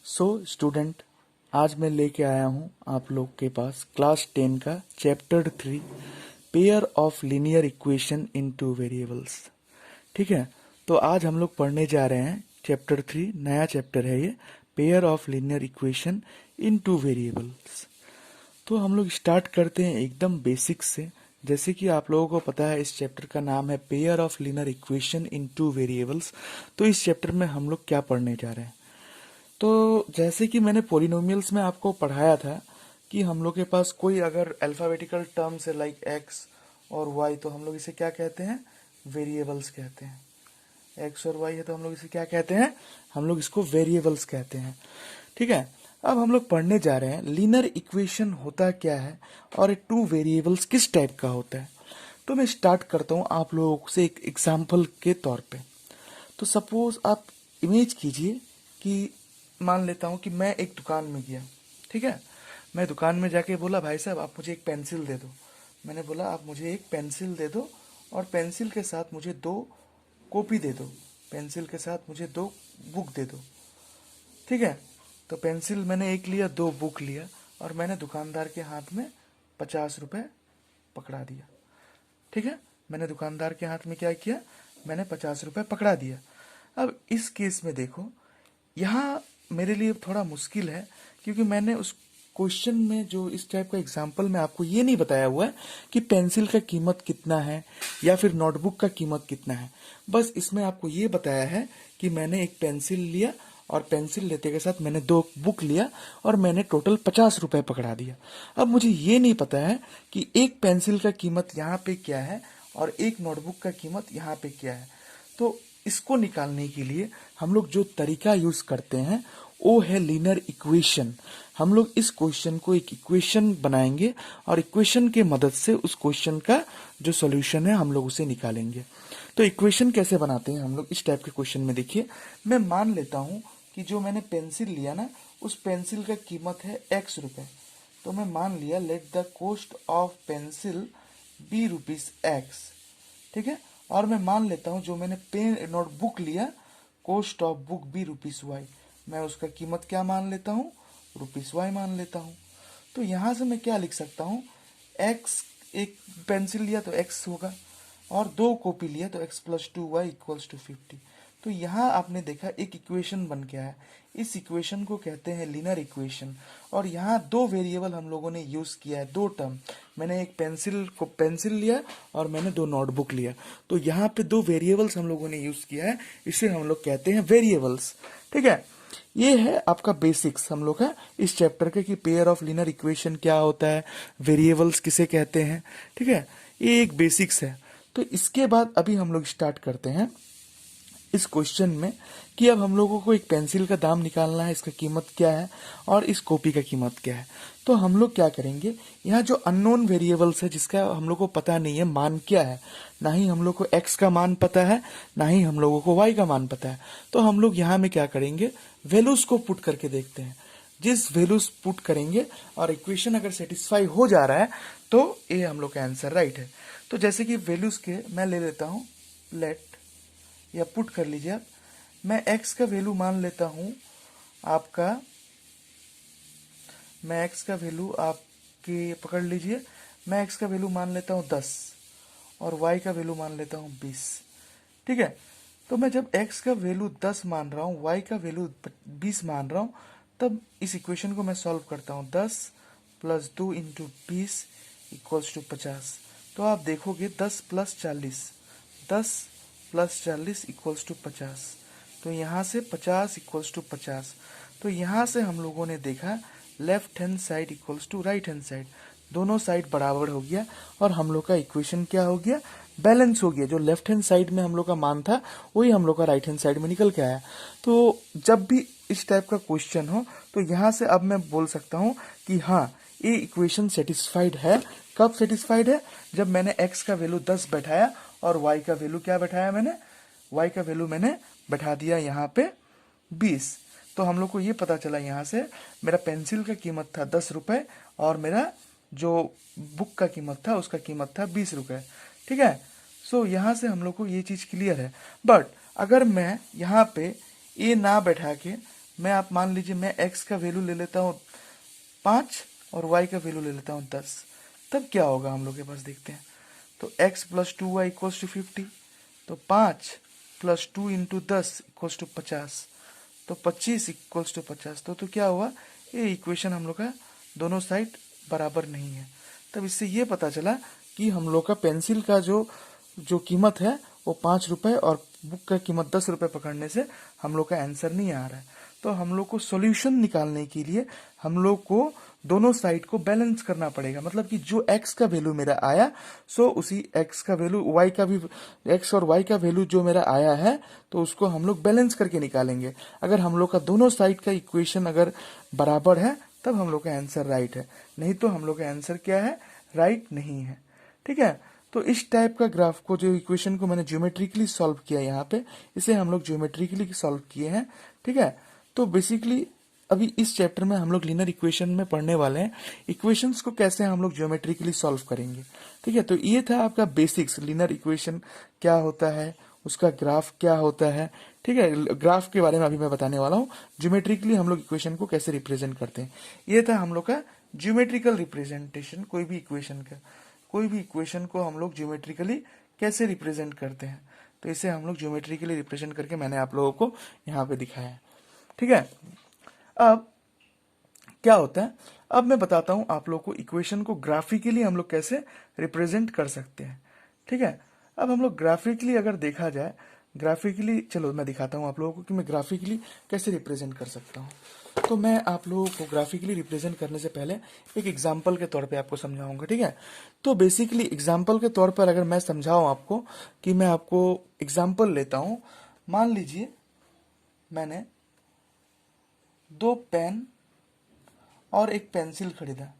Student, आज मैं लेके आया हूँ आप लोग के पास क्लास 10 का chapter 3 pair of linear equation in two variables. ठीक है, तो आज हम लोग पढ़ने जा रहे हैं चैप्टर 3। नया चैप्टर है ये, pair of linear equation in two variables. तो हम लोग स्टार्ट करते हैं एकदम बेसिक से। जैसे कि आप लोगों को पता है, इस चैप्टर का नाम है pair of linear equation in two variables. तो इस चैप्टर में हम लोग क्या पढ़ने जा रहे हैं? तो जैसे कि मैंने पोलिनोमियल्स में आपको पढ़ाया था कि हम लोग के पास कोई अगर अल्फाबेटिकल टर्म्स है लाइक एक्स और वाई, तो हम लोग इसे क्या कहते हैं? वेरिएबल्स कहते हैं। एक्स और वाई है तो हम लोग इसे क्या कहते हैं? हम लोग इसको वेरिएबल्स कहते हैं। ठीक है, अब हम लोग पढ़ने जा रहे हैं लीनियर इक्वेशन होता क्या है और टू वेरिएबल्स किस टाइप का होता है। तो मैं स्टार्ट करता हूँ आप लोगों से एक एग्जाम्पल के तौर पे। तो सपोज आप इमेज कीजिए कि मान लेता हूँ कि मैं एक दुकान में गया। ठीक है, मैं दुकान में जाके बोला, भाई साहब आप मुझे एक पेंसिल दे दो। मैंने बोला आप मुझे एक पेंसिल दे दो और पेंसिल के साथ मुझे 2 कॉपी दे दो, पेंसिल के साथ मुझे 2 बुक दे दो। ठीक है, तो पेंसिल मैंने एक लिया, 2 बुक लिया और मैंने दुकानदार के हाथ में 50 रुपए पकड़ा दिया। ठीक है, मैंने दुकानदार के हाथ में क्या किया? मैंने 50 रुपए पकड़ा दिया। अब इस केस में देखो, यहाँ मेरे लिए थोड़ा मुश्किल है क्योंकि मैंने उस क्वेश्चन में जो इस टाइप का एग्जाम्पल में आपको ये नहीं बताया हुआ है कि पेंसिल का कीमत कितना है या फिर नोटबुक का कीमत कितना है। बस इसमें आपको ये बताया है कि मैंने एक पेंसिल लिया और पेंसिल लेते के साथ मैंने 2 बुक लिया और मैंने टोटल 50 रुपए पकड़ा दिया। अब मुझे ये नहीं पता है कि एक पेंसिल का कीमत यहाँ पे क्या है और एक नोटबुक का कीमत यहाँ पे क्या है। तो इसको निकालने के लिए हम लोग जो तरीका यूज करते हैं वो है लीनियर इक्वेशन। हम लोग इस क्वेश्चन को एक इक्वेशन बनाएंगे और इक्वेशन के मदद से उस क्वेश्चन का जो सॉल्यूशन है हम लोग उसे निकालेंगे। तो इक्वेशन कैसे बनाते हैं हम लोग इस टाइप के क्वेश्चन में? देखिए, मैं मान लेता हूं कि जो मैंने पेंसिल लिया ना, उस पेंसिल का कीमत है x रुपए। तो मैं मान लिया let the cost of pencil be rupees x। ठीक है, और मैं मान लेता हूं जो मैंने पेन नोटबुक लिया, cost of book be rupees y, मैं उसका कीमत क्या मान लेता हूं? रुपीज वाई मान लेता हूं। तो यहां से मैं क्या लिख सकता हूं? x, एक पेंसिल लिया तो x होगा और 2 कॉपी लिया तो x plus 2y equals to 50। तो यहाँ आपने देखा एक इक्वेशन बन गया है। इस इक्वेशन को कहते हैं लीनियर इक्वेशन। और यहाँ 2 वेरिएबल हम लोगों ने यूज किया है, 2 टर्म। मैंने एक पेंसिल लिया और मैंने 2 नोटबुक लिया। तो यहाँ पे 2 वेरिएबल्स हम लोगों ने यूज किया है, इसे हम लोग कहते हैं वेरिएबल्स। ठीक है, ये है आपका बेसिक्स हम लोग का इस चैप्टर के कि पेयर ऑफ लीनियर इक्वेशन क्या होता है, वेरिएबल्स किसे कहते हैं। ठीक है, ये एक बेसिक्स है। तो इसके बाद अभी हम लोग स्टार्ट करते हैं इस क्वेश्चन में कि अब हम लोगों को एक पेंसिल का दाम निकालना है, इसका कीमत क्या है और इस कॉपी का कीमत क्या है। तो हम लोग क्या करेंगे, यहाँ जो अननोन वेरिएबल्स है जिसका हम लोग को पता नहीं है मान क्या है, ना ही हम लोग को x का मान पता है, ना ही हम लोगों को y का मान पता है। तो हम लोग यहाँ में क्या करेंगे, वैल्यूज को पुट करके देखते हैं। जिस वैल्यूज पुट करेंगे और इक्वेशन अगर सेटिस्फाई हो जा रहा है तो ये हम लोग का आंसर राइट है। तो जैसे कि वैल्यूज के मैं ले लेता हूँ, लेट या पुट कर लीजिए आप, मैं x का वैल्यू मान लेता हूं आपका, मैं x का वैल्यू आपके पकड़ लीजिए, मैं x का वैल्यू मान लेता हूं 10 और y का वैल्यू मान लेता हूं 20। ठीक है, तो मैं जब x का वैल्यू 10 मान रहा हूं, y का वैल्यू 20 मान रहा हूं, तब इस इक्वेशन को मैं सॉल्व करता हूं। 10 प्लस 2 इंटू 20 इक्वल्स टू 50। तो आप देखोगे 10 प्लस 40, 10 प्लस 40 इक्वल्स टू 50। तो यहाँ से 50 इक्वल्स टू 50। तो यहाँ से हम लोगों ने देखा left hand side equals to right hand side, दोनों साइड बराबर हो गया और हम लोग का इक्वेशन क्या हो गया? बैलेंस हो गया। जो लेफ्ट हैंड साइड में हम लोग का मान था वही हम लोग का राइट हैंड साइड में निकल के आया। तो जब भी इस टाइप का क्वेश्चन हो तो यहाँ से अब मैं बोल सकता हूँ कि हाँ, ये इक्वेशन सेटिस्फाइड है। कब सेटिस्फाइड है? जब मैंने x का वैल्यू 10 बैठाया और y का वैल्यू क्या बैठाया मैंने? y का वैल्यू मैंने बैठा दिया यहाँ पे 20। तो हम लोग को ये पता चला यहाँ से मेरा पेंसिल का कीमत था 10 रुपए और मेरा जो बुक का कीमत था उसका कीमत था 20 रुपए। ठीक है, सो यहाँ से हम लोग को ये चीज क्लियर है। बट अगर मैं यहाँ पे ए ना बैठा के मैं आप मान लीजिए मैं x का वैल्यू ले लेता हूँ 5 और y का वैल्यू ले लेता हूँ 10, तब क्या होगा हम लोग के पास देखते हैं। तो x plus 2y equals to 50, तो 5 प्लस 2 इंटू 10 इक्वल्स टू 50, तो 25 इक्वल्स टू 50। तो क्या हुआ, ये इक्वेशन हम लोग का दोनों साइड बराबर नहीं है। तब इससे ये पता चला कि हम लोग का पेंसिल का जो जो कीमत है वो 5 रुपए और बुक का कीमत 10 रुपए पकड़ने से हम लोग का आंसर नहीं आ रहा है। तो हम लोग को सॉल्यूशन निकालने के लिए हम लोग को दोनों साइड को बैलेंस करना पड़ेगा। मतलब कि जो x का वैल्यू मेरा आया, सो उसी x का वैल्यू y का भी, x और y का वैल्यू जो मेरा आया है तो उसको हम लोग बैलेंस करके निकालेंगे। अगर हम लोग का दोनों साइड का इक्वेशन अगर बराबर है तब हम लोग का आंसर राइट है, नहीं तो हम लोग का आंसर क्या है, राइट नहीं है। ठीक है, तो इस टाइप का ग्राफ को, जो इक्वेशन को मैंने ज्योमेट्रिकली सॉल्व किया यहाँ पे, इसे हम लोग ज्योमेट्रिकली सॉल्व किए हैं। ठीक है, तो बेसिकली अभी इस चैप्टर में हम लोग लीनियर इक्वेशन में पढ़ने वाले हैं इक्वेशंस को कैसे हम लोग ज्योमेट्रिकली सॉल्व करेंगे। ठीक है, तो ये था आपका बेसिक्स, लीनियर इक्वेशन क्या होता है, उसका ग्राफ क्या होता है। ठीक है, ग्राफ के बारे में अभी मैं बताने वाला हूँ, ज्योमेट्रिकली हम लोग इक्वेशन को कैसे रिप्रेजेंट करते हैं। ये था हम लोग का ज्योमेट्रिकल रिप्रेजेंटेशन, कोई भी इक्वेशन का, कोई भी इक्वेशन को हम लोग ज्योमेट्रिकली कैसे रिप्रेजेंट करते हैं। तो इसे हम लोग ज्योमेट्रिकली रिप्रेजेंट करके मैंने आप लोगों को यहाँ पे दिखाया है। ठीक है, अब क्या होता है, अब मैं बताता हूं आप लोग को इक्वेशन को ग्राफिकली हम लोग कैसे रिप्रेजेंट कर सकते हैं। ठीक है, अब हम लोग ग्राफिकली अगर देखा जाए, ग्राफिकली चलो मैं दिखाता हूं आप लोगों को कि मैं ग्राफिकली कैसे रिप्रेजेंट कर सकता हूं। तो मैं आप लोगों को ग्राफिकली रिप्रेजेंट करने से पहले एक एग्जाम्पल के तौर पे आपको समझाऊंगा। ठीक है, तो बेसिकली एग्जाम्पल के तौर पर अगर मैं समझाऊं आपको, कि मैं आपको एग्जाम्पल लेता हूं, मान लीजिए मैंने 2 पेन और एक पेंसिल खरीदा,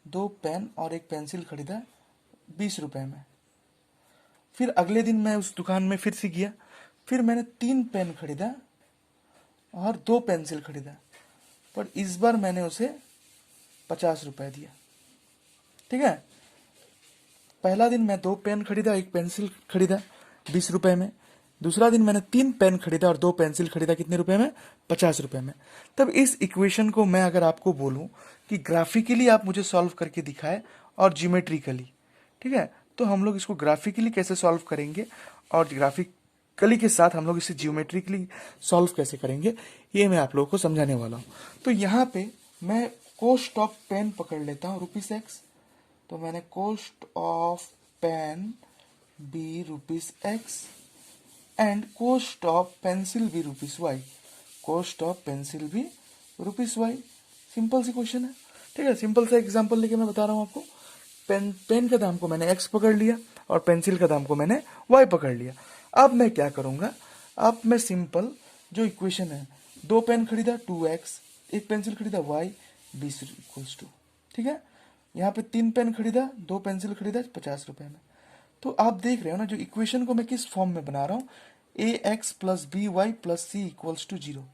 2 पेन और एक पेंसिल खरीदा 20 रुपए में। फिर अगले दिन मैं उस दुकान में फिर से गया, फिर मैंने 3 पेन खरीदा और 2 पेंसिल खरीदा, पर इस बार मैंने उसे 50 रुपए दिया। ठीक है, पहला दिन मैं 2 पेन खरीदा, एक पेंसिल खरीदा 20 रुपए में। दूसरा दिन मैंने 3 पेन खरीदा और 2 पेंसिल खरीदा, कितने रुपए में, 50 रुपए में। तब इस इक्वेशन को मैं अगर आपको बोलूं कि ग्राफिकली आप मुझे सॉल्व करके दिखाए और ज्योमेट्रिकली, ठीक है, तो हम लोग इसको ग्राफिकली कैसे सॉल्व करेंगे और ग्राफिकली के साथ हम लोग इसे ज्योमेट्रिकली सॉल्व कैसे करेंगे, ये मैं आप लोगों को समझाने वाला हूँ। तो यहाँ पे मैं कॉस्ट ऑफ पेन पकड़ लेता हूँ ₹x, तो मैंने cost of pen be ₹x and cost of pencil भी ₹y, कॉस्ट ऑफ पेंसिल भी ₹y। सिंपल सी क्वेश्चन है। ठीक है, सिंपल सा एग्जांपल लेके मैं बता रहा हूँ आपको। पेन का दाम को मैंने x पकड़ लिया और पेंसिल का दाम को मैंने y पकड़ लिया। अब मैं क्या करूंगा, अब मैं सिंपल जो इक्वेशन है, 2 पेन खरीदा 2x, एक पेंसिल खरीदा y, 20 इक्वल्स टू, ठीक है, यहाँ पे 3 पेन खरीदा, 2 पेंसिल खरीदा 50 रुपए में। तो आप देख रहे हो ना, जो इक्वेशन को मैं किस फॉर्म में बना रहा हूँ, ax plus b y plus c equals to 0।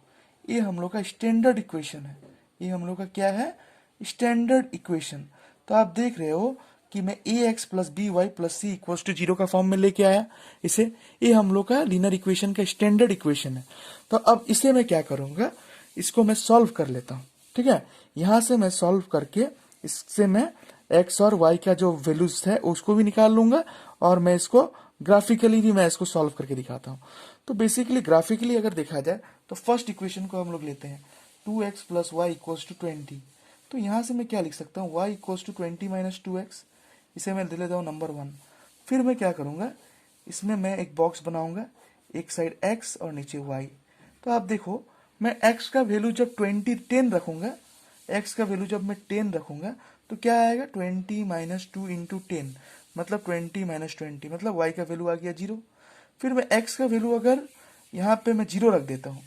ये हम लोग का स्टैंडर्ड इक्वेशन है, ये हम लोग का क्या है, स्टैंडर्ड इक्वेशन। तो आप देख रहे हो कि मैं ax plus b y plus c equals to 0 का फॉर्म में लेके आया इसे, ये हम लोग का लीनियर इक्वेशन का स्टैंडर्ड इक्वेशन है। तो अब इसे मैं क्या करूंगा, इसको मैं सॉल्व कर लेता हूँ। ठीक है, यहां से मैं सॉल्व करके इससे मैं x और y का जो वैल्यूज है उसको भी निकाल लूंगा और मैं इसको ग्राफिकली भी मैं इसको सॉल्व करके दिखाता हूँ। तो बेसिकली ग्राफिकली अगर देखा जाए तो फर्स्ट इक्वेशन को हम लोग लेते हैं 2x plus Y equals to 20। तो यहाँ से मैं क्या लिख सकता हूँ, y equals to 20 minus 2x, इसे मैं दे लेता हूँ नंबर 1। फिर मैं क्या करूँगा, इसमें मैं एक बॉक्स बनाऊंगा, एक साइड x और नीचे y। तो आप देखो, मैं x का वैल्यू जब 10 रखूंगा, x का वैल्यू जब मैं 10 रखूंगा तो क्या आएगा, 20 माइनस 2 इंटू 10, मतलब 20 माइनस 20, मतलब y का वैल्यू आ गया 0। फिर मैं x का वैल्यू अगर यहाँ पे मैं 0 रख देता हूँ,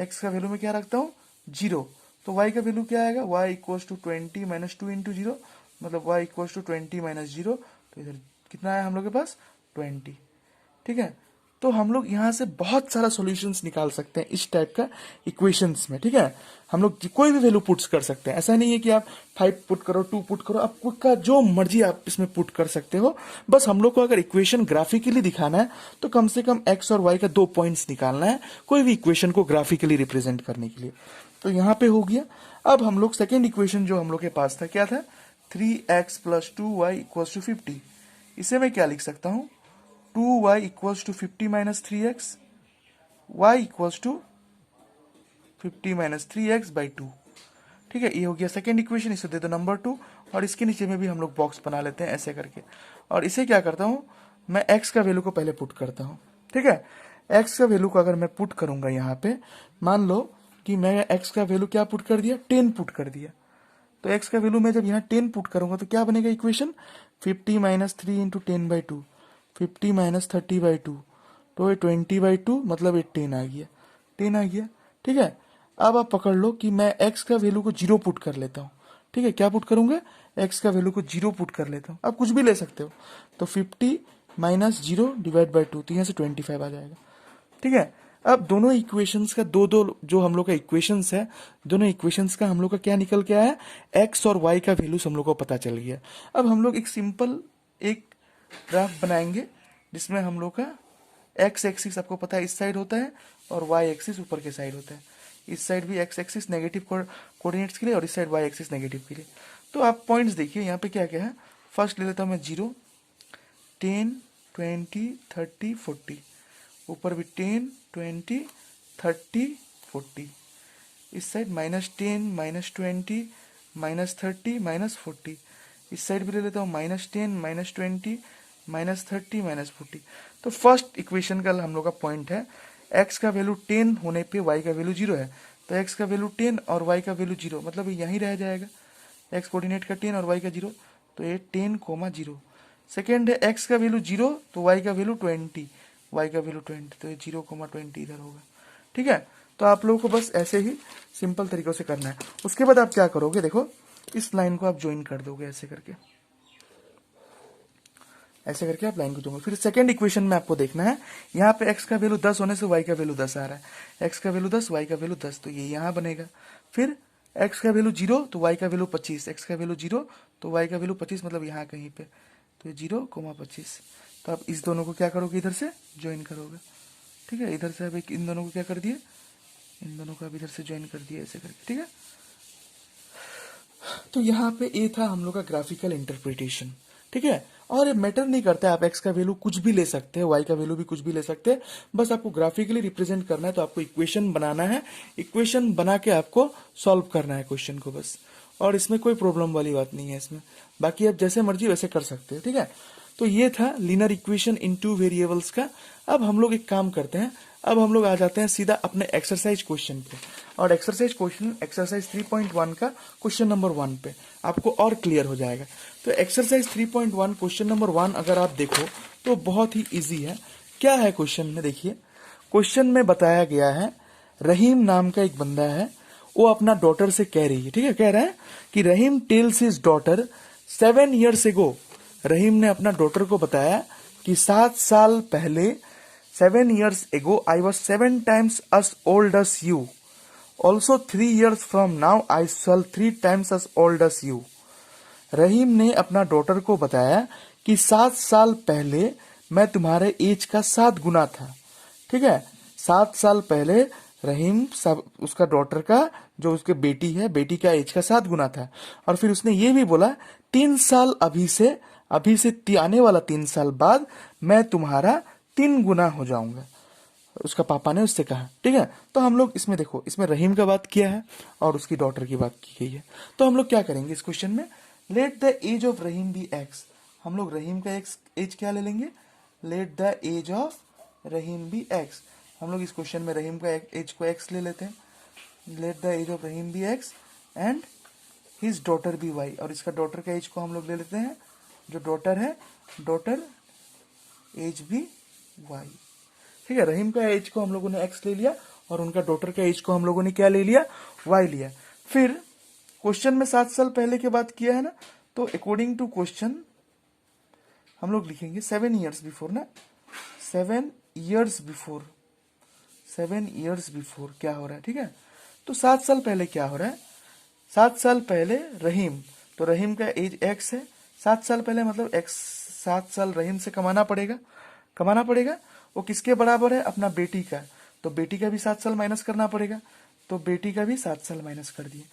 x का वैल्यू मैं क्या रखता हूँ, 0, तो y का वैल्यू क्या आएगा, y equals to 20 minus 2 into 0, मतलब y इक्वल्स टू 20 माइनस 0। तो इधर कितना आया हम लोग के पास, 20। ठीक है, तो हम लोग यहाँ से बहुत सारा सॉल्यूशंस निकाल सकते हैं इस टाइप का इक्वेशंस में, ठीक है। हम लोग कोई भी वैल्यू पुट्स कर सकते हैं, ऐसा नहीं है कि आप 5 पुट करो, 2 पुट करो, आपका जो मर्जी आप इसमें पुट कर सकते हो। बस हम लोग को अगर इक्वेशन ग्राफिकली दिखाना है तो कम से कम एक्स और वाई का 2 पॉइंट्स निकालना है कोई भी इक्वेशन को ग्राफिकली रिप्रेजेंट करने के लिए। तो यहाँ पे हो गया। अब हम लोग सेकेंड इक्वेशन जो हम लोग के पास था क्या था, 3x + 2y = 50। इसे मैं क्या लिख सकता हूँ, 2y = 50 - 3x, y = 50 - 3x/2। ठीक है, ये हो गया सेकेंड इक्वेशन। इसे दे दो नंबर 2 और इसके नीचे में भी हम लोग बॉक्स बना लेते हैं ऐसे करके। और इसे क्या करता हूँ, मैं x का वैल्यू को पहले पुट करता हूँ। ठीक है, x का वैल्यू को अगर मैं पुट करूंगा यहाँ पे, मान लो कि मैं x का वैल्यू क्या पुट कर दिया, 10 पुट कर दिया। तो x का वैल्यू मैं जब यहाँ 10 पुट करूंगा तो क्या बनेगा इक्वेशन, 50 - 3 × 10/2, 50 - 30/2, तो ये 20/2 मतलब ये 10 आ गया, 10 आ गया। ठीक है, अब आप पकड़ लो कि मैं x का वैल्यू को 0 पुट कर लेता हूँ। ठीक है, क्या पुट करूंगा, x का वैल्यू को 0 पुट कर लेता हूँ। आप कुछ भी ले सकते हो, तो 50 - 0/2, तो यहाँ से 25 आ जाएगा। ठीक है, अब दोनों इक्वेशंस का दो जो हम लोग का इक्वेशंस है, दोनों इक्वेशंस का हम लोग का क्या निकल के आया है, x और y का वैल्यूज हम लोग को पता चल गया। अब हम लोग एक सिंपल एक ग्राफ बनाएंगे जिसमें हम लोग का x एक्सिस आपको पता है इस साइड होता है और y एक्सिस ऊपर के साइड होता है। इस साइड भी x एक्सिस नेगेटिव कोऑर्डिनेट्स के लिए और इस साइड y एक्सिस नेगेटिव के लिए। तो आप पॉइंट्स देखिए यहाँ पे क्या क्या है। फर्स्ट ले लेता हूँ मैं 0, 10, 20, 30, 40, ऊपर भी 10, 20, 30, 40, इस साइड -10, -20, -30, -40, इस साइड भी ले लेता हूँ -10, -20, -30, -40। तो फर्स्ट इक्वेशन का हम लोग का पॉइंट है x का वैल्यू 10 होने पे y का वैल्यू 0 है, तो x का वैल्यू 10 और y का वैल्यू 0, मतलब यहीं रह जाएगा। x कोऑर्डिनेट का 10 और y का 0, तो ये 10, 0। सेकेंड है x का वैल्यू 0 तो y का वैल्यू 20, y का वैल्यू 20, तो ये 0, 20 इधर होगा। ठीक है, तो आप लोगों को बस ऐसे ही सिंपल तरीकों से करना है। उसके बाद आप क्या करोगे, देखो इस लाइन को आप ज्वाइन कर दोगे ऐसे करके, ऐसे करके आप लाइन को जोड़ोगे। फिर सेकंड इक्वेशन में आपको देखना है, यहाँ पे x का वैल्यू 10 होने से y का वैल्यू 10 आ रहा है, x का वैल्यू 10, y का वैल्यू 10, तो ये यहाँ बनेगा। फिर x का वैल्यू 0 तो y का वैल्यू 25, x का वैल्यू 0 तो y का वैल्यू 25, मतलब यहाँ कहीं पे, तो ये 0, 25। तो आप इस दोनों को क्या करोगे, इधर से ज्वाइन करोगे। ठीक है, इधर से अब इन दोनों को क्या कर दिए, इन दोनों को अब इधर से ज्वाइन कर दिया ऐसे करके। ठीक है, तो यहाँ पे ये था हम लोग का ग्राफिकल इंटरप्रिटेशन। ठीक है, और ये मैटर नहीं करता है, आप x का वैल्यू कुछ भी ले सकते हैं, y का वैल्यू भी कुछ भी ले सकते हैं, बस आपको ग्राफिकली रिप्रेजेंट करना है। तो आपको इक्वेशन बनाना है, इक्वेशन बना के आपको सॉल्व करना है क्वेश्चन को बस, और इसमें कोई प्रॉब्लम वाली बात नहीं है इसमें। बाकी आप जैसे मर्जी वैसे कर सकते हो। ठीक है, तो ये था लीनियर इक्वेशन इन 2 वेरिएबल्स का। अब हम लोग एक काम करते हैं, अब हम लोग आ जाते हैं सीधा अपने एक्सरसाइज क्वेश्चन पे, और एक्सरसाइज 3.1 का क्वेश्चन नंबर 1 पे आपको और क्लियर हो जाएगा। तो एक्सरसाइज 3.1 क्वेश्चन नंबर 1 अगर आप देखो तो बहुत ही इजी है। क्या है क्वेश्चन में, देखिए क्वेश्चन में बताया गया है, रहीम नाम का एक बंदा है, वो अपना डॉटर से कह रही है, ठीक है, कह रहा है कि रहीम टेल्स हिज डॉटर 7 years एगो, रहीम ने अपना डॉटर को बताया कि 7 साल पहले 7 years ago I was 7 times as old as you. Also 3 years from now I shall 3 times as old as you. रहीम ने अपना डॉटर को बताया कि 7 साल पहले मैं तुम्हारे एज का 7 गुना था। ठीक है, 7 साल पहले रहीम उसका डॉटर का, जो उसके बेटी है, बेटी का एज का 7 गुना था। और फिर उसने ये भी बोला 3 साल अभी से आने वाला 3 साल बाद मैं तुम्हारा 3 गुना हो जाऊंगा, उसका पापा ने उससे कहा। ठीक है, तो हम लोग इसमें देखो, इसमें रहीम का बात किया है और उसकी डॉटर की बात की गई है। तो हम लोग क्या करेंगे इस क्वेश्चन में, let the age of Rahim be x, हम लोग रहीम का एज क्या ले लेंगे, let the age of Rahim be x. हम लोग इस क्वेश्चन में रहीम का एज को एक्स ले लेते हैं, let the age of Rahim be x and his daughter be y, और इसका डॉटर का एज को हम लोग ले लेते हैं, जो डॉटर है, डॉटर एज बी वाई। ठीक है, रहीम का एज को हम लोगों ने एक्स ले लिया और उनका डॉटर का एज को हम लोगों ने क्या ले लिया, वाई लिया। फिर क्वेश्चन में 7 साल पहले के बात किया है ना, तो अकॉर्डिंग टू क्वेश्चन हम लोग लिखेंगे 7 years बिफोर ना, 7 ईयर्स बिफोर, 7 ईयर्स बिफोर क्या हो रहा है, ठीक है। तो 7 साल पहले क्या हो रहा है, 7 साल पहले रहीम, तो रहीम का एज एक्स है, 7 साल पहले मतलब एक्स, 7 साल रहीम से कमाना पड़ेगा। वो किसके बराबर है, अपना बेटी का, तो बेटी का भी 7 साल माइनस करना पड़ेगा, तो बेटी का भी 7 साल माइनस कर दिए,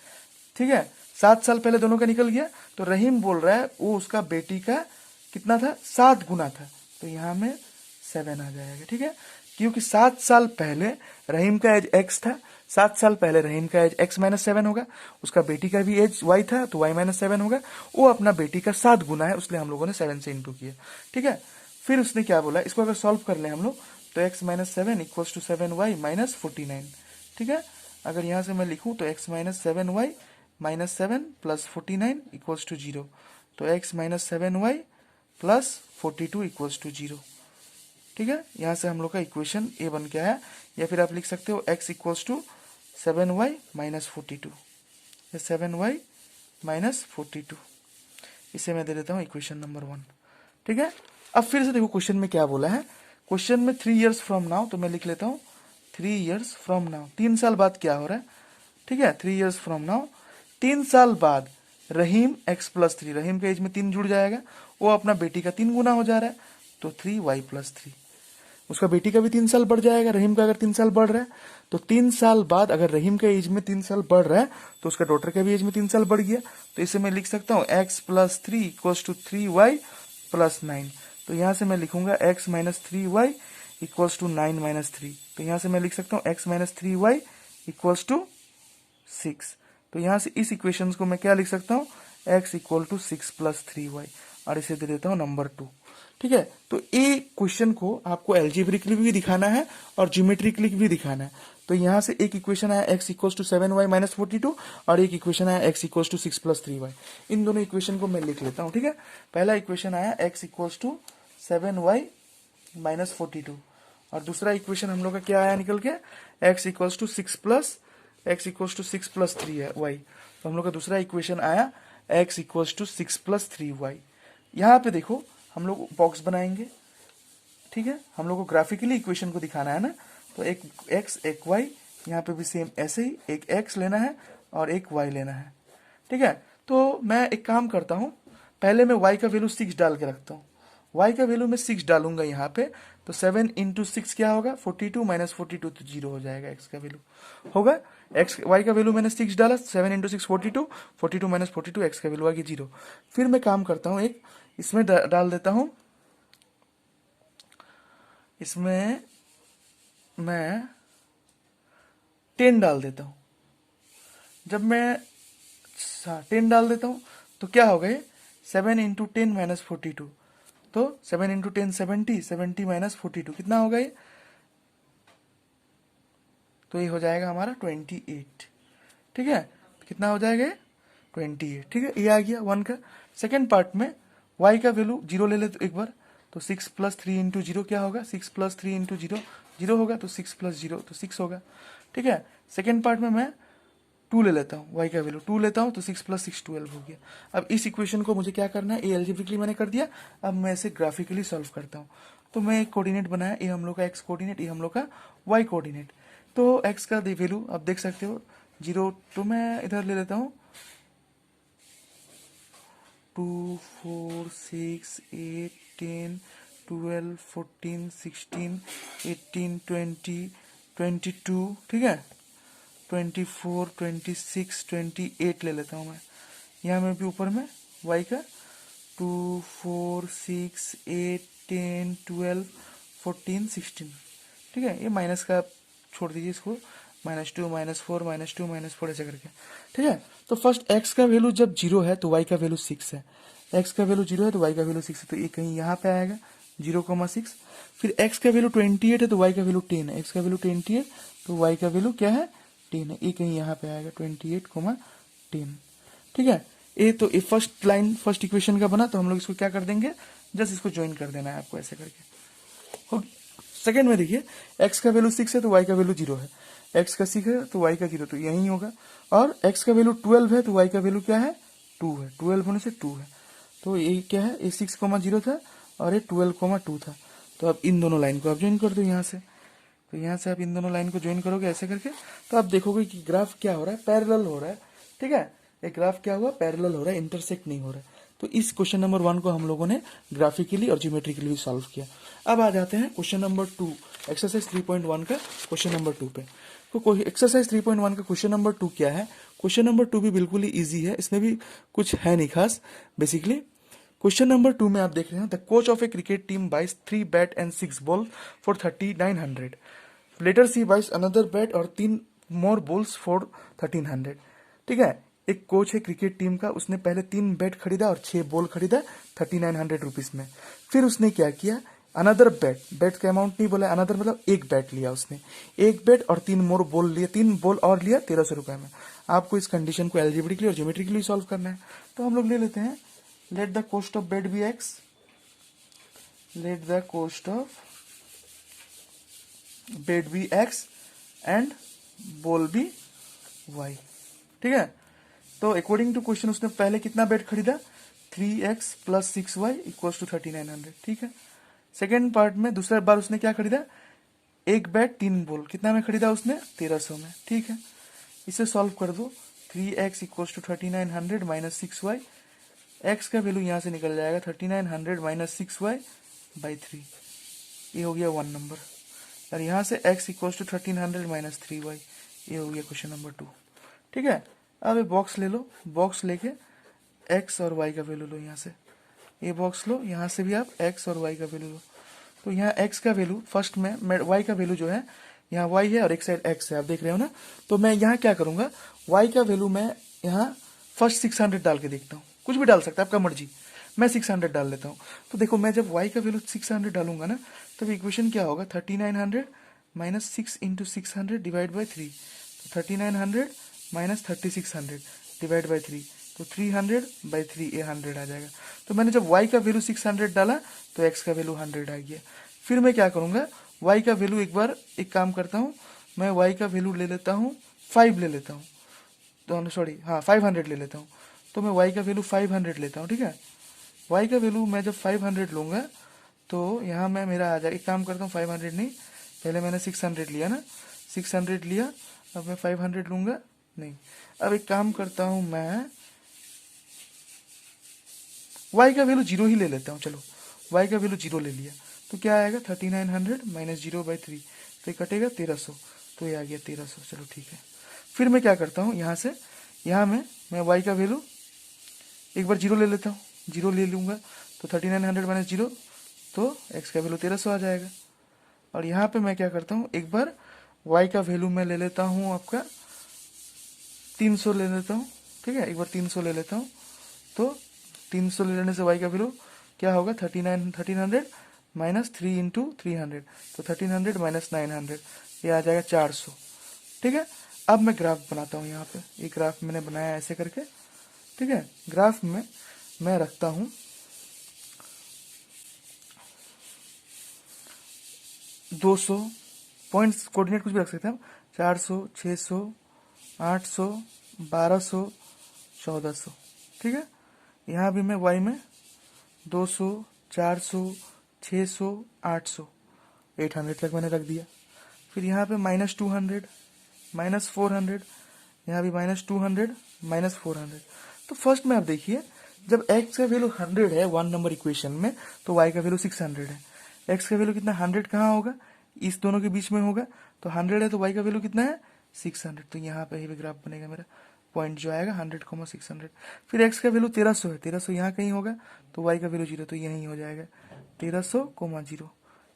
ठीक है। 7 साल पहले दोनों का निकल गया, तो रहीम बोल रहा है वो उसका बेटी का कितना था, 7 गुना था, तो यहाँ में 7 आ जाएगा, ठीक है। क्योंकि 7 साल पहले रहीम का एज एक्स था, 7 साल पहले रहीम का एज एक्स माइनस 7 होगा, उसका बेटी का भी एज वाई था तो वाई माइनस 7 होगा, वो अपना बेटी का 7 गुना है, इसलिए हम लोगों ने 7 से इंटू किया, ठीक है। फिर उसने क्या बोला, इसको अगर सॉल्व कर ले हम लोग तो x minus 7 equals to 7y minus 49, ठीक है। अगर यहाँ से मैं लिखूं तो x minus 7y minus 7 plus 49 equals to 0, तो x minus 7y plus 42 equals to 0, ठीक है। यहाँ से हम लोग का इक्वेशन ए बन गया है, या फिर आप लिख सकते हो x equals to 7y minus 42, या 7y माइनस 42, इसे मैं दे देता हूँ इक्वेशन नंबर 1, ठीक है। अब फिर से देखो क्वेश्चन में क्या बोला है, क्वेश्चन में 3 इयर्स फ्रॉम नाउ, तो मैं लिख लेता हूँ 3 इयर्स फ्रॉम नाउ, 3 साल बाद क्या हो रहा है, ठीक है। 3 इयर्स फ्रॉम नाउ, 3 साल बाद रहीम x प्लस 3, रहीम के एज में 3 जुड़ जाएगा, वो अपना बेटी का 3 गुना हो जा रहा है, तो 3y प्लस 3, उसका बेटी का भी 3 साल बढ़ जाएगा, रहीम का अगर 3 साल बढ़ रहा है, तो 3 साल बाद अगर रहीम का एज में 3 साल बढ़ रहा है तो उसका डॉटर का भी एज में 3 साल बढ़ गया, तो इसे मैं लिख सकता हूँ x plus 3 equals to 3y plus 9, तो यहाँ से मैं लिखूंगा x minus 3y equals to 9 minus 3, तो यहाँ से मैं लिख सकता हूँ x minus 3y equals to 6, तो यहाँ से इस इक्वेशन को मैं क्या लिख सकता हूँ, x equal to 6 plus 3y, और इसे दे देता हूँ नंबर 2, ठीक है। तो ये क्वेश्चन को आपको एल्जेब्रिकली भी दिखाना है और ज्योमेट्रिकली भी दिखाना है, तो यहाँ से एक इक्वेशन आया x equals to 7y minus 42, और एक इक्वेशन आया x equals to 6 plus 3y, इन दोनों इक्वेशन को मैं लिख लेता हूँ, ठीक है। पहला इक्वेशन आया x equals to 7y minus 42, और दूसरा इक्वेशन हम लोग का क्या आया निकल के, x इक्वल्स टू 6 प्लस 3 है y, तो हम लोग का दूसरा इक्वेशन आया x equals to 6 plus 3y। यहाँ पे देखो हम लोग बॉक्स बनाएंगे, ठीक है, हम लोग को ग्राफिकली इक्वेशन को दिखाना है ना, तो एक x एक y, यहाँ पे भी सेम ऐसे ही एक x लेना है और एक y लेना है, ठीक है। तो मैं एक काम करता हूँ, पहले मैं y का वैल्यू 6 डाल के रखता हूँ, y का वैल्यू मैं 6 डालूंगा यहाँ पे, तो 7 इंटू 6 क्या होगा, 42 माइनस 42, तो 0 हो जाएगा x का वैल्यू, होगा y का वैल्यू मैंने 6 डाला, 7 इंटू 6 42, 42 माइनस 42, x का वैल्यू आ गया 0। फिर मैं काम करता हूँ, एक इसमें डाल देता हूँ, इसमें मैं 10 डाल देता हूँ, जब मैं 10 डाल देता हूँ तो क्या हो गए, 7 इंटू 10 माइनस 42, तो 7 इंटू 10 70 माइनस 42 कितना होगा ये, तो ये हो जाएगा हमारा 28, ठीक है। कितना हो जाएगा ये 28, ठीक है, ये आ गया 1 का। सेकेंड पार्ट में y का वैल्यू 0 ले ले तो एक बार, तो 6 प्लस 3 इंटू 0 क्या होगा, 6 प्लस 3 इंटू 0 0 होगा, तो 6 प्लस 0 तो 6 होगा, ठीक है। सेकेंड पार्ट में मैं 2 ले लेता हूँ, y का वैल्यू 2 लेता हूँ, तो 6 प्लस 6 12 हो गया। अब इस इक्वेशन को मुझे क्या करना है, ये एल्जेब्रिकली मैंने कर दिया, अब मैं इसे ग्राफिकली सॉल्व करता हूँ। तो मैं एक कोऑर्डिनेट बनाया, ये हम लोग का x कोऑर्डिनेट, ये हम लोग का y कोऑर्डिनेट, तो x का वैल्यू आप देख सकते हो 0, तो मैं इधर ले लेता हूँ 2 4 6 8 10 12 14 16 18 20 22, ठीक है, 24 26 28 ले लेता हूँ मैं। यहाँ में भी ऊपर में y का 2 4 6 8 10 12 14 16, ठीक है। ये माइनस का छोड़ दीजिए इसको, -2 -4 -2 -4 ऐसे करके, ठीक है। तो फर्स्ट x का वैल्यू जब 0 है तो y का वैल्यू 6 है, x का वैल्यू 0 है तो y का वैल्यू 6 है, तो ये कहीं यहाँ पे आएगा 0,6। फिर x का वैल्यू 28 है तो y का वैल्यू 10 है, x का वैल्यू 28 तो y का वैल्यू क्या है 10 है, ये कहीं यहाँ पे आएगा 28,10, ठीक है। ये तो ये फर्स्ट लाइन फर्स्ट इक्वेशन का बना, तो हम लोग इसको क्या कर देंगे, जस्ट इसको ज्वाइन कर देना है आपको ऐसे करके, हो। सेकेंड में देखिए x का वैल्यू 6 है तो y का वैल्यू 0 है, x का 6 है तो y का 0, तो यही होगा, और x का वैल्यू 12 है तो y का वैल्यू क्या है 2 है, 12 होने से 2 है, तो ये क्या है, ये 6,0 था और ये 12,2 था, तो अब इन दोनों लाइन को आप ज्वाइन कर दो यहाँ से। तो यहाँ से आप इन दोनों लाइन को ज्वाइन करोगे ऐसे करके, तो आप देखोगे कि ग्राफ क्या हो रहा है, पैरेलल हो रहा है। ठीक है, एक ग्राफ क्या हुआ, पैरेलल हो रहा है, इंटरसेक्ट नहीं हो रहा है। तो इस क्वेश्चन नंबर 1 को हम लोगों ने ग्राफिकली और ज्योमेट्रिकली भी सॉल्व किया। अब आ जाते हैं क्वेश्चन नंबर 2, एक्सरसाइज 3.1 का क्वेश्चन नंबर 2 पे। तो एक्सरसाइज 3.1 का क्वेश्चन नंबर 2 क्या है? क्वेश्चन नंबर 2 भी बिल्कुल ही इजी है, इसमें भी कुछ है नहीं खास। बेसिकली क्वेश्चन नंबर 2 में आप देख रहे हैं, the coach of a cricket team buys 3 bat and 6 ball for 3900। Later she buys another bat और 3 मोर बॉल्स फॉर 1300। ठीक है, एक कोच है क्रिकेट टीम का, उसने पहले 3 बैट खरीदा और 6 बॉल खरीदा 3900 रुपीज में। फिर उसने क्या किया, अनदर बैट, बैट का अमाउंट नहीं बोला, अनदर मतलब एक बैट लिया उसने, एक बैट और 3 मोर बॉल लिए, 3 बॉल और लिया 1300 रुपए में। आपको इस कंडीशन को एल्जेब्रिकली और ज्योमेट्रिकली सॉल्व करना है। तो हम लोग ले लेते हैं, let the cost of bat be x, let the cost of bat be x and ball be y. ठीक है, तो अकॉर्डिंग टू क्वेश्चन उसने पहले कितना बैट खरीदा, 3x plus 6y equals to 3900। ठीक है, सेकेंड पार्ट में दूसरा बार उसने क्या खरीदा, एक बैट 3 बॉल, कितना में खरीदा उसने, 1300 में। ठीक है, इसे सॉल्व कर दो, 3x equals to 3900 minus 6y, x का वैल्यू यहाँ से निकल जाएगा 3900 माइनस 6y बाई 3, ये हो गया 1 नंबर। और यहाँ से x equals to 1300 minus 3y, ये हो गया क्वेश्चन नंबर 2। ठीक है, अब ये बॉक्स ले लो, बॉक्स लेके x और y का वैल्यू लो, यहाँ से ये बॉक्स लो, यहाँ से भी आप x और y का वैल्यू लो। तो यहाँ x का वैल्यू फर्स्ट में, y का वैल्यू जो है यहाँ y है और एक साइड x है, आप देख रहे हो ना। तो मैं यहाँ क्या करूंगा, y का वैल्यू मैं यहाँ फर्स्ट 600 डाल के देखता हूँ, कुछ भी डाल सकता है आपका मर्जी, मैं 600 डाल लेता हूँ। तो देखो मैं जब y का वैल्यू 600 डालूंगा ना, तब इक्वेशन क्या होगा, 3900 माइनस 6 इंटू 600 डिवाइड बाई 3, तो 3900 माइनस 3600 डिवाइड बाई 3, तो 300 बाई 3, ये 100 आ जाएगा। तो मैंने जब y का वैल्यू 600 डाला तो x का वैल्यू 100 आ गया। फिर मैं क्या करूंगा, y का वैल्यू एक बार एक काम करता हूँ, मैं y का वैल्यू ले लेता हूँ 5 ले लेता हूँ, तो सॉरी हाँ 500 ले लेता हूँ। तो मैं y का वैल्यू 500 लेता हूँ। ठीक है, y का वैल्यू मैं जब 500 लूंगा तो यहाँ मैं मेरा आ जाएगा, एक काम करता हूँ 500 नहीं, पहले मैंने 600 लिया ना, 600 लिया, अब मैं 500 लूंगा नहीं। अब एक काम करता हूं, मैं y का वैल्यू 0 ही ले लेता हूं। चलो y का वैल्यू 0 ले लिया, तो क्या आएगा 3900 माइनस 0 बाई 3, तो ये कटेगा 1300, तो ये आ गया 1300। चलो ठीक है, फिर मैं क्या करता हूँ, यहाँ से यहाँ मैं y का वैल्यू एक बार 0 ले लेता हूँ, 0 ले लूंगा तो 3900 माइनस 0, तो x का वैल्यू 1300 आ जाएगा। और यहाँ पे मैं क्या करता हूँ, एक बार y का वैल्यू मैं ले लेता हूँ आपका 300 ले लेता हूँ। ठीक है, एक बार 300 ले लेता हूँ, तो 300 ले लेने से y का वैल्यू क्या होगा, 1300 माइनस 3 इंटू 300, तो 1300 माइनस 900, ये आ जाएगा 400। ठीक है, अब मैं ग्राफ बनाता हूँ, यहाँ पे ये ग्राफ मैंने बनाया ऐसे करके। ठीक है, ग्राफ में मैं रखता हूँ 200 पॉइंट्स, कोऑर्डिनेट कुछ भी रख सकते हैं हम, 400, 600, 800, 1200, 1400। ठीक है, यहाँ भी मैं y में 200, 400, 600, 800, 800 तक मैंने रख दिया। फिर यहाँ पे माइनस 200, माइनस 400, यहाँ भी माइनस 200, माइनस 400। तो फर्स्ट में आप देखिए, जब x का वैल्यू 100 है 1 नंबर इक्वेशन में, तो y का वैल्यू 600 है। x का वैल्यू कितना, 100 कहाँ होगा, इस दोनों के बीच में होगा, तो 100 है तो y का वैल्यू कितना है 600। तो यहाँ पे ही ग्राफ बनेगा मेरा, पॉइंट जो आएगा 100, 600। फिर x का वैल्यू 1300 है, 1300 यहाँ कहीं होगा, तो y का वैल्यू 0, तो यहीं हो जाएगा 1300, 0।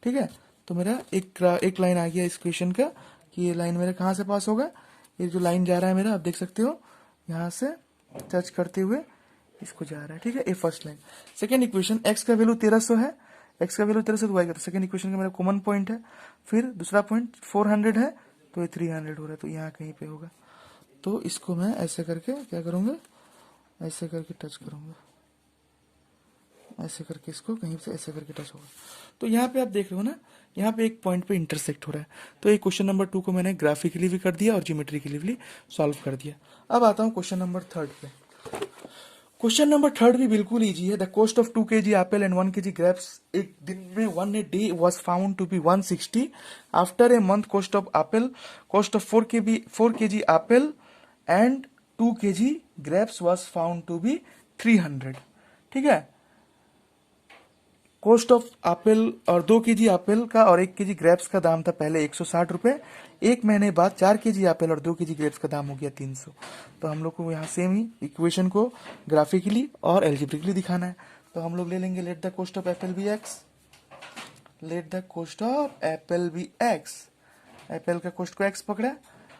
ठीक है, तो मेरा एक लाइन आ गया इस क्वेश्चन का, कि ये लाइन मेरा कहाँ से पास होगा, ये जो लाइन जा रहा है मेरा, आप देख सकते हो यहाँ से टच करते हुए इसको जा रहा है। ठीक है, ये first line. Second equation, x का वैल्यू 1300 है, x का वैल्यू 1300 तो y का, तो सेकेंड इक्वेशन का मेरा कॉमन पॉइंट है। फिर दूसरा पॉइंट 400 है, तो ये 300 हो रहा है, तो यहाँ कहीं पे होगा। तो इसको मैं ऐसे करके क्या करूँगा, ऐसे करके टच करूँगा, ऐसे करके इसको कहीं से ऐसे करके टच होगा। तो यहाँ पे आप देख रहे हो ना, यहाँ पे एक पॉइंट पे इंटरसेक्ट हो रहा है। तो ये क्वेश्चन नंबर 2 को मैंने ग्राफिकली भी कर दिया और ज्योमेट्रिकली भी सॉल्व कर दिया। अब आता हूँ क्वेश्चन नंबर 3 पे। क्वेश्चन नंबर थर्ड भी बिल्कुल इजी है। The cost of 2 kg apple and 1 kg grapes एक दिन में 1 day was found to be 160। After a month cost of cost of 4 kg apple and 2 kg grapes was found to be 300। ठीक है, cost of Apple और 2 kg Apple का और 1 kg grapes का दाम था पहले 160 रुपए। एक महीने बाद 4 kg एप्पल और 2 kg ग्रेप्स का दाम हो गया 300। तो हम लोग को यहाँ सेम ही इक्वेशन को ग्राफिकली और एल्जेब्रिकली दिखाना है। तो हम लोग ले लेंगे let the cost of apple be x, let the cost of apple be x. Apple का कॉस्ट को एक्स पकड़ा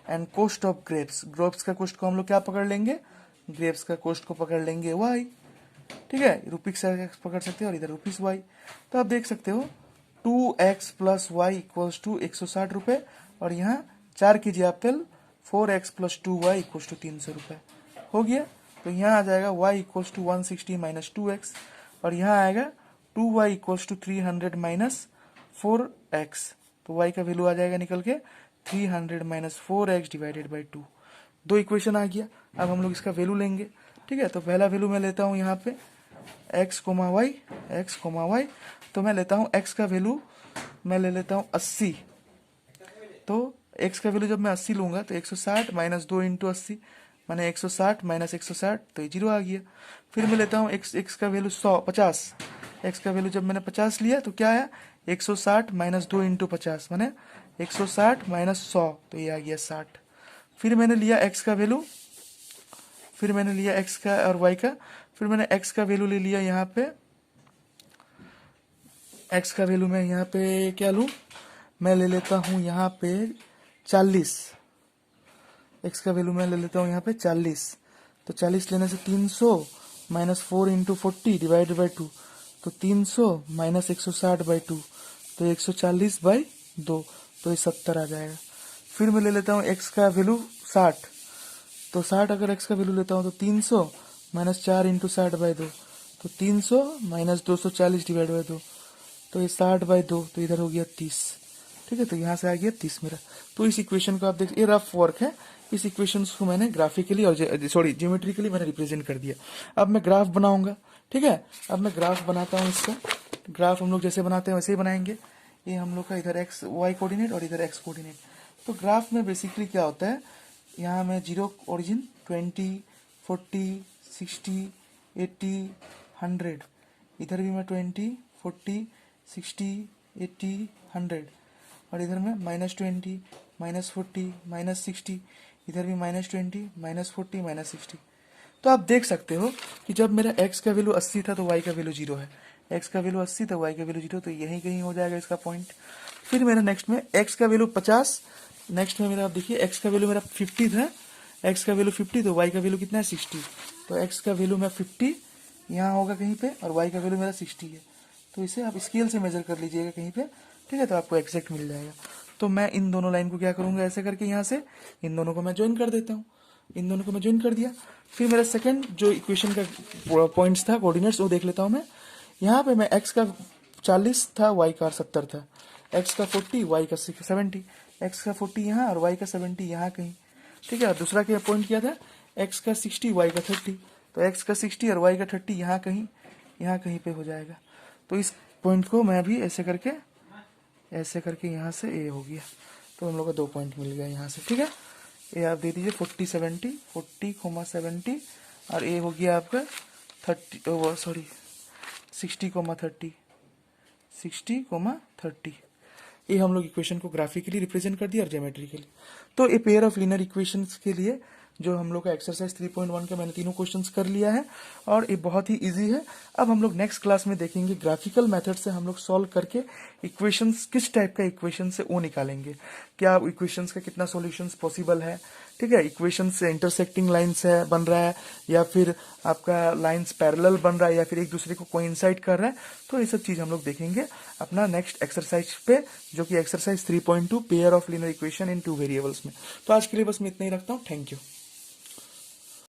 and cost of grapes, grapes का कॉस्ट को हम लोग क्या पकड़ लेंगे, ग्रेप्स का कॉस्ट को पकड़ लेंगे वाई। ठीक है, रुपीज से एक्स पकड़ सकते हो और इधर रुपीज वाई। तो आप देख सकते हो 2x plus Y equals to 160 रुपए और यहाँ 4 kg apple 4x plus 2y equals to 300 रुपए हो गया। तो यहाँ आ जाएगा y equals to 160 minus 2x और यहाँ आएगा 2y equals to 300 minus 4x। तो y का वैल्यू आ जाएगा निकल के 300 माइनस 4x डिवाइडेड बाई 2। दो इक्वेशन आ गया। अब हम लोग इसका वैल्यू लेंगे। ठीक है, तो पहला वैल्यू मैं लेता हूँ यहाँ पे x, y। तो मैं लेता हूँ x का वैल्यू, मैं ले लेता हूँ 80। तो x का वैल्यू जब मैं 80 लूंगा तो 160 माइनस 2 इंटू 80 माने 160 माइनस 160 तो ये 0 आ गया। फिर मैं लेता हूँ x का वैल्यू 50। x का वैल्यू जब मैंने 50 लिया तो क्या आया 160 माइनस 2 इंटू 50 माने 160 माइनस 100 तो ये आ गया 60। फिर मैंने लिया x का वैल्यू, फिर मैंने लिया x का और y का, फिर मैंने x का वैल्यू ले लिया यहाँ पे, x का वैल्यू मैं यहाँ पे क्या लूँ, मैं ले लेता हूँ यहाँ पे 40। x का वैल्यू मैं ले लेता हूँ यहाँ पे 40। तो 40 लेने से 300 माइनस 4 इंटू 40 डिवाइडेड बाई 2 तो 300 माइनस 160 बाई 2 तो 140 बाई 2 तो ये 70 आ जाएगा। फिर मैं ले लेता हूँ x का वैल्यू 60। तो 60 अगर x का वैल्यू लेता हूँ तो 300 माइनस 4 इंटू 60 बाई 2 तो 300 माइनस 240 डिवाइड बाई 2 तो ये 60 बाई 2 तो इधर हो गया 30। ठीक है, तो यहाँ से आ गया 30 मेरा। तो इस इक्वेशन को आप देख, ये रफ वर्क है। इस इक्वेशन को मैंने ग्राफिकली और ज्योमेट्रिकली मैंने रिप्रेजेंट कर दिया। अब मैं ग्राफ बनाऊंगा। ठीक है, अब मैं ग्राफ बनाता हूँ इसका। ग्राफ हम लोग जैसे बनाते हैं वैसे ही बनाएंगे। ये हम लोग का इधर एक्स वाई कोऑर्डिनेट और इधर एक्स कोऑर्डिनेट। तो ग्राफ में बेसिकली क्या होता है, यहाँ मैं 0 ओरिजिन 20 40 60 80 100, इधर भी मैं 20 40 60 80 100 और इधर में -20 -40 -60, इधर भी -20 -40 -60। तो आप देख सकते हो कि जब मेरा x का वैल्यू 80 था तो y का वैल्यू 0 है, x का वैल्यू 80 तो y का वैल्यू 0, तो यहीं कहीं हो जाएगा इसका पॉइंट। फिर मेरा नेक्स्ट में x का वैल्यू 50, नेक्स्ट में मेरा आप देखिए x का वैल्यू मेरा 50 था, x का वैल्यू 50 तो y का वैल्यू कितना है 60। तो x का वैल्यू मैं 50 यहाँ होगा कहीं पे और y का वैल्यू मेरा 60 है। तो इसे आप स्केल से मेजर कर लीजिएगा कहीं पे। ठीक है, तो आपको एग्जैक्ट मिल जाएगा। तो मैं इन दोनों लाइन को क्या करूंगा, ऐसे करके यहाँ से इन दोनों को मैं ज्वाइन कर देता हूँ। इन दोनों को मैं ज्वाइन कर दिया। फिर मेरा सेकंड जो इक्वेशन का पॉइंट्स था, कोऑर्डिनेट्स, वो देख लेता हूँ मैं। यहाँ पे मैं x का 40 था, y का 70 था, x का 40 y का 70, x का 40 यहाँ और y का 70 यहाँ कहीं। ठीक है, दूसरा क्या पॉइंट किया था, x का 60 y का 30, तो x का 60 और y का 30 यहाँ कहीं पे हो जाएगा। तो इस पॉइंट को मैं भी ऐसे करके यहाँ से ए हो गया। तो हम लोग को 2 पॉइंट मिल गया यहाँ से। ठीक है, ये आप दे दीजिए 40 70 40,70 और ए हो गया आपका 60,30 ये हम लोग इक्वेशन को ग्राफिकली रिप्रेजेंट कर दिया और ज्योमेट्रिकली। तो a pair of linear equations के लिए जो हम लोग का एक्सरसाइज 3.1 का मैंने तीनों क्वेश्चंस कर लिया है और ये बहुत ही इजी है। अब हम लोग नेक्स्ट क्लास में देखेंगे ग्राफिकल मेथड से हम लोग सॉल्व करके इक्वेशंस किस टाइप का इक्वेशन से वो निकालेंगे, क्या इक्वेशंस का कितना सॉल्यूशंस पॉसिबल है। ठीक है, इक्वेशन से इंटरसेक्टिंग लाइन्स है बन रहा है या फिर आपका लाइन्स पैरेलल बन रहा है या फिर एक दूसरे को कोइंसाइड कर रहा है। तो ये सब चीज हम लोग देखेंगे अपना नेक्स्ट एक्सरसाइज पे, जो कि exercise 3.2 pair of linear equation in 2 variables में। तो आज के लिए बस मैं इतना ही रखता हूँ। Thank you.